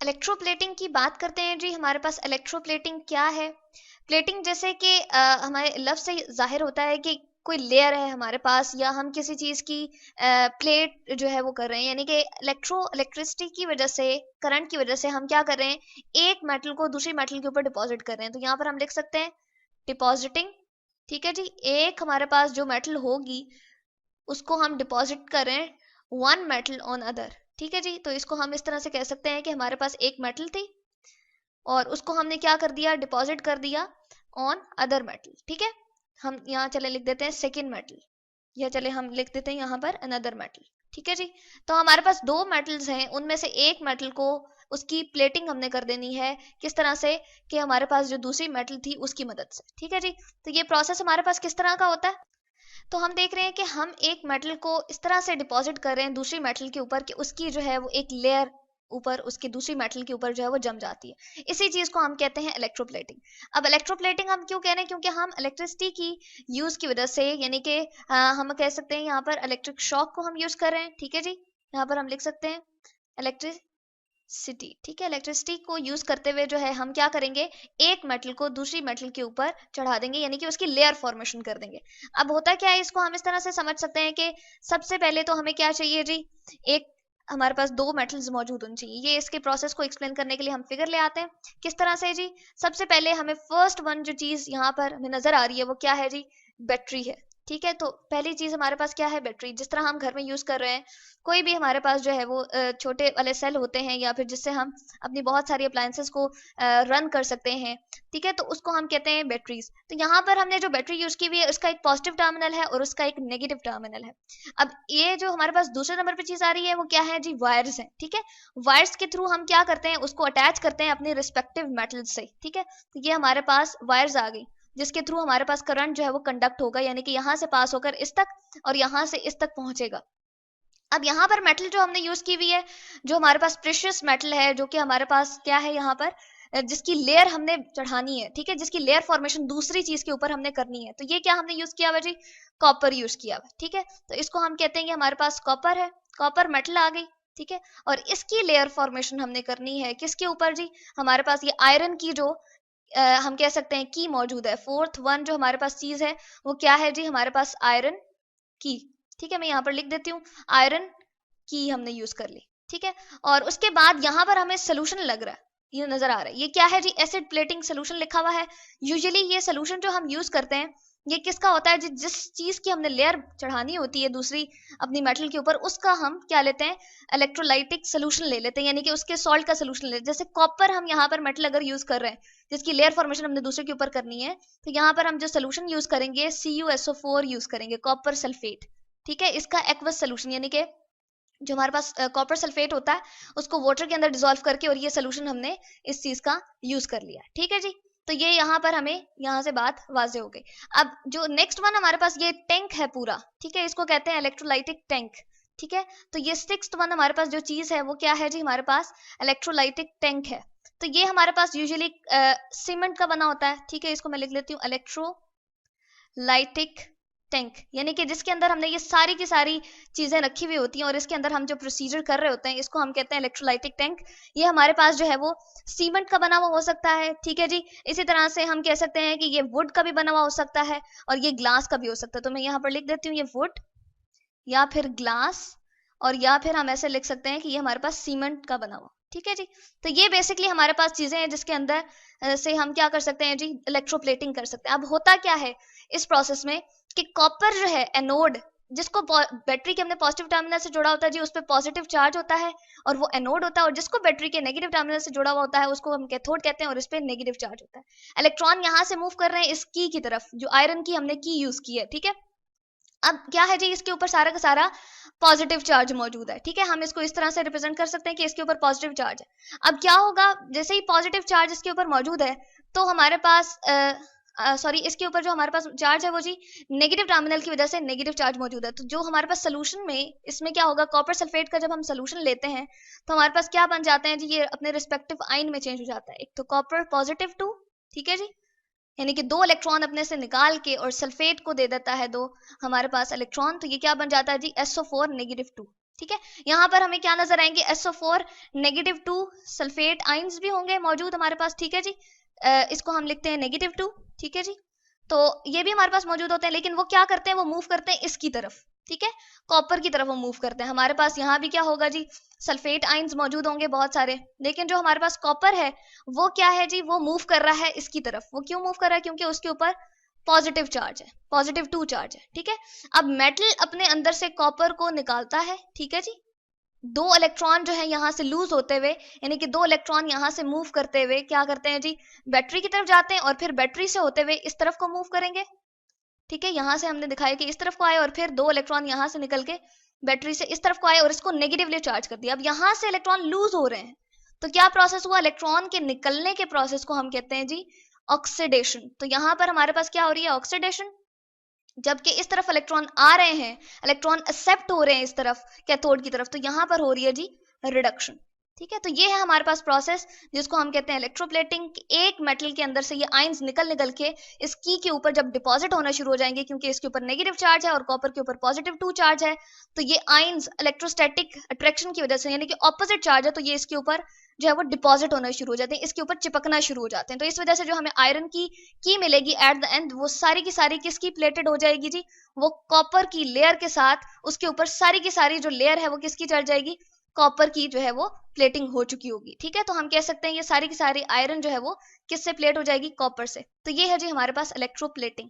Electroplating की बात करते हैं जी। हमारे पास इलेक्ट्रोप्लेटिंग क्या है? प्लेटिंग जैसे कि हमारे लफ्ज से जाहिर होता है कि कोई लेयर है हमारे पास, या हम किसी चीज की प्लेट जो है वो कर रहे हैं, यानी कि इलेक्ट्रिसिटी की वजह से, करंट की वजह से हम क्या कर रहे हैं, एक मेटल को दूसरी मेटल के ऊपर डिपॉजिट कर रहे हैं। तो यहाँ पर हम लिख सकते हैं डिपॉजिटिंग। ठीक है जी, एक हमारे पास जो मेटल होगी उसको हम डिपॉजिट कर रहे हैं वन मेटल ऑन अदर। ठीक है जी, तो इसको हम इस तरह से कह सकते हैं कि हमारे पास एक मेटल थी और उसको हमने क्या कर दिया, डिपॉजिट कर दिया ऑन अदर मेटल। ठीक है, हम यहाँ चले लिख देते हैं सेकेंड मेटल, या चले हम लिख देते हैं यहाँ पर अनदर मेटल। ठीक है जी, तो हमारे पास दो मेटल्स हैं, उनमें से एक मेटल को उसकी प्लेटिंग हमने कर देनी है। किस तरह से, कि हमारे पास जो दूसरी मेटल थी उसकी मदद से। ठीक है जी, तो ये प्रोसेस हमारे पास किस तरह का होता है, तो हम देख रहे हैं कि हम एक मेटल को इस तरह से डिपॉजिट कर रहे हैं दूसरी मेटल के ऊपर कि उसकी जो है वो एक लेयर ऊपर उसकी दूसरी मेटल के ऊपर जो है वो जम जाती है। इसी चीज को हम कहते हैं इलेक्ट्रोप्लेटिंग। अब इलेक्ट्रोप्लेटिंग हम क्यों कह रहे हैं, क्योंकि हम इलेक्ट्रिसिटी की यूज की वजह से, यानी कि हम कह सकते हैं यहाँ पर इलेक्ट्रिक शॉक को हम यूज कर रहे हैं। ठीक है जी, यहाँ पर हम लिख सकते हैं इलेक्ट्रिक सिटी। ठीक है, इलेक्ट्रिसिटी को यूज करते हुए जो है हम क्या करेंगे, एक मेटल को दूसरी मेटल के ऊपर चढ़ा देंगे, यानी कि उसकी लेयर फॉर्मेशन कर देंगे। अब होता क्या है, इसको हम इस तरह से समझ सकते हैं कि सबसे पहले तो हमें क्या चाहिए जी, एक हमारे पास दो मेटल्स मौजूद होने चाहिए। ये इसके प्रोसेस को एक्सप्लेन करने के लिए हम फिगर ले आते हैं। किस तरह से जी, सबसे पहले हमें फर्स्ट वन जो चीज यहाँ पर हमें नजर आ रही है वो क्या है जी, बैटरी है। ठीक है, तो पहली चीज हमारे पास क्या है, बैटरी। जिस तरह हम घर में यूज कर रहे हैं, कोई भी हमारे पास जो है वो छोटे वाले सेल होते हैं, या फिर जिससे हम अपनी बहुत सारी अप्लायंसेस को रन कर सकते हैं। ठीक है, तो उसको हम कहते हैं बैटरीज। तो यहाँ पर हमने जो बैटरी यूज की हुई है उसका एक पॉजिटिव टर्मिनल है और उसका एक नेगेटिव टर्मिनल है। अब ये जो हमारे पास दूसरे नंबर पर चीज आ रही है वो क्या है जी, वायर्स है। ठीक है, वायर्स के थ्रू हम क्या करते हैं, उसको अटैच करते हैं अपने रिस्पेक्टिव मेटल से। ठीक है, तो ये हमारे पास वायर्स आ गई, जिसके थ्रू हमारे पास करंट जो है वो कंडक्ट होगा, यानी कि यहाँ से पास होकर इस तक और यहाँ से इस तक पहुंचेगा। अब यहाँ पर मेटल जो हमने यूज की हुई है, जो हमारे पास प्रेशियस मेटल है, जो कि हमारे पास क्या है यहाँ पर, जिसकी लेयर हमने चढ़ानी है। ठीक है, जिसकी लेयर फॉर्मेशन दूसरी चीज के ऊपर हमने करनी है, तो ये क्या हमने यूज किया हुआ जी, कॉपर यूज किया हुआ। ठीक है, तो इसको हम कहते हैं कि हमारे पास कॉपर है, कॉपर मेटल आ गई। ठीक है, और इसकी लेयर फॉर्मेशन हमने करनी है किसके ऊपर जी, हमारे पास ये आयरन की जो हम कह सकते हैं की मौजूद है। फोर्थ वन जो हमारे पास चीज है वो क्या है जी, हमारे पास आयरन की। ठीक है, मैं यहाँ पर लिख देती हूँ आयरन की हमने यूज कर ली। ठीक है, और उसके बाद यहाँ पर हमें सोल्यूशन लग रहा है, ये नजर आ रहा है, ये क्या है जी, एसिड प्लेटिंग सोल्यूशन लिखा हुआ है। यूजुअली ये सोल्यूशन जो हम यूज करते हैं ये किसका होता है जी, जिस चीज की हमने लेयर चढ़ानी होती है दूसरी अपनी मेटल के ऊपर, उसका हम क्या लेते हैं, इलेक्ट्रोलाइटिक सोल्यूशन ले लेते हैं, यानी कि उसके सॉल्ट का सोल्यूशन ले लेते हैं। जैसे कॉपर हम यहाँ पर मेटल अगर यूज कर रहे हैं जिसकी लेयर फॉर्मेशन हमने दूसरे के ऊपर करनी है, तो यहाँ पर हम जो सोल्यूशन यूज करेंगे CuSO4 यूज करेंगे, कॉपर सल्फेट। ठीक है, इसका एक्वस सोल्यूशन, यानी कि जो हमारे पास कॉपर सल्फेट होता है उसको वाटर के अंदर डिसॉल्व करके, और ये सोल्यूशन हमने इस चीज का यूज कर लिया। ठीक है जी, तो ये यहाँ पर हमें यहाँ से बात वाजे हो गई। अब जो नेक्स्ट वन हमारे पास ये टैंक है पूरा। ठीक है, इसको कहते हैं इलेक्ट्रोलाइटिक टैंक। ठीक है, तो ये सिक्स्थ वन हमारे पास जो चीज है वो क्या है जी, हमारे पास इलेक्ट्रोलाइटिक टैंक है। तो ये हमारे पास यूजुअली सीमेंट का बना होता है। ठीक है, इसको मैं लिख लेती हूँ इलेक्ट्रोलाइटिक टैंक, यानी कि जिसके अंदर हमने ये सारी की सारी चीजें रखी हुई होती हैं और इसके अंदर हम जो प्रोसीजर कर रहे होते हैं इसको हम कहते हैं इलेक्ट्रोलाइटिक टैंक। ये हमारे पास जो है वो सीमेंट का बना हुआ हो सकता है। ठीक है जी, इसी तरह से हम कह सकते हैं कि ये वुड का भी बना हुआ हो सकता है और ये ग्लास का भी हो सकता है। तो मैं यहाँ पर लिख देती हूँ ये वुड या फिर ग्लास, और या फिर हम ऐसे लिख सकते हैं कि ये हमारे पास सीमेंट का बना हुआ। ठीक है जी, तो ये बेसिकली हमारे पास चीजें हैं जिसके अंदर से हम क्या कर सकते हैं जी, इलेक्ट्रोप्लेटिंग कर सकते हैं। अब होता क्या है इस प्रोसेस में कि कॉपर जो है एनोड, जिसको बैटरी के हमने पॉजिटिव टर्मिनल से जोड़ा होता है जी, उस पर पॉजिटिव चार्ज होता है और वो एनोड होता है, और जिसको बैटरी के नेगेटिव टर्मिनल से जुड़ा हुआ होता है उसको हम कैथोड कहते हैं और इस पर नेगेटिव चार्ज होता है। इलेक्ट्रॉन यहाँ से मूव कर रहे हैं इस की तरफ, जो आयरन की हमने की यूज की है। ठीक है, अब क्या है जी, इसके ऊपर सारा का सारा पॉजिटिव चार्ज मौजूद है। ठीक है, हम इसको इस तरह से रिप्रेजेंट कर सकते हैं कि इसके ऊपर पॉजिटिव चार्ज है। अब क्या होगा, जैसे ही पॉजिटिव चार्ज इसके ऊपर मौजूद है तो हमारे पास सॉरी इसके ऊपर जो हमारे पास चार्ज है वो जी नेगेटिव टर्मिनल की वजह से नेगेटिव चार्ज मौजूद है। तो जो हमारे पास सोल्यूशन में इसमें क्या होगा, कॉपर सल्फेट का जब हम सोल्यूशन लेते हैं तो हमारे पास क्या बन जाते हैं जी, ये अपने रिस्पेक्टिव आइन में चेंज हो जाता है। एक तो कॉपर पॉजिटिव 2, ठीक है जी, यानी कि दो इलेक्ट्रॉन अपने से निकाल के और सल्फेट को दे देता है दो हमारे पास इलेक्ट्रॉन, तो ये क्या बन जाता है जी, SO4 -2। ठीक है। यहाँ पर हमें क्या नजर आएंगे, SO4 -2 सल्फेट आइंस भी होंगे मौजूद हमारे पास, ठीक है जी। इसको हम लिखते हैं -2, ठीक है जी। तो ये भी हमारे पास मौजूद होते हैं, लेकिन वो क्या करते हैं, वो मूव करते हैं इसकी तरफ, ठीक है, कॉपर की तरफ वो मूव करते हैं। हमारे पास यहाँ भी क्या होगा जी, सल्फेट आइंस मौजूद होंगे बहुत सारे, लेकिन जो हमारे पास कॉपर है वो क्या है जी, वो मूव कर रहा है इसकी तरफ। वो क्यों मूव कर रहा है, क्योंकि उसके ऊपर पॉजिटिव चार्ज है, +2 चार्ज है, ठीक है। अब मेटल अपने अंदर से कॉपर को निकालता है, ठीक है जी। 2 इलेक्ट्रॉन जो है यहाँ से लूज होते हुए, यानी कि 2 इलेक्ट्रॉन यहाँ से मूव करते हुए क्या करते हैं जी, बैटरी की तरफ जाते हैं और फिर बैटरी से होते हुए इस तरफ को मूव करेंगे, ठीक है। यहाँ से हमने दिखाया कि इस तरफ को आए और फिर 2 इलेक्ट्रॉन यहाँ से निकल के बैटरी से इस तरफ को आए और इसको नेगेटिवली चार्ज कर दिया। अब यहाँ से इलेक्ट्रॉन लूज हो रहे हैं, तो क्या प्रोसेस हुआ, इलेक्ट्रॉन के निकलने के प्रोसेस को हम कहते हैं जी ऑक्सीडेशन। तो यहाँ पर हमारे पास क्या हो रही है, ऑक्सीडेशन। जबकि इस तरफ इलेक्ट्रॉन आ रहे हैं, इलेक्ट्रॉन एक्सेप्ट हो रहे हैं इस तरफ कैथोड की तरफ, तो यहाँ पर हो रही है जी रिडक्शन, ठीक है। तो ये है हमारे पास प्रोसेस जिसको हम कहते हैं इलेक्ट्रोप्लेटिंग। एक मेटल के अंदर से ये आयंस निकल निकल के इस की के ऊपर जब डिपॉजिट होना शुरू हो जाएंगे, क्योंकि इसके ऊपर नेगेटिव चार्ज है और कॉपर के ऊपर +2 चार्ज है, तो ये आयंस इलेक्ट्रोस्टैटिक अट्रैक्शन की वजह से, यानी कि ऑपोजिट चार्ज है, तो ये इसके ऊपर जो है वो डिपॉजिट होना शुरू हो जाते हैं, इसके ऊपर चिपकना शुरू हो जाते हैं। तो इस वजह से जो हमें आयरन की मिलेगी एट द एंड, वो सारी की सारी किसकी प्लेटेड हो जाएगी जी, वो कॉपर की लेयर के साथ, उसके ऊपर सारी की सारी जो लेयर है वो किसकी चढ़ जाएगी, कॉपर की जो है वो प्लेटिंग हो चुकी होगी, ठीक है। तो हम कह सकते हैं ये सारी की सारी आयरन जो है वो किससे प्लेट हो जाएगी, कॉपर से। तो ये है जी हमारे पास इलेक्ट्रोप्लेटिंग।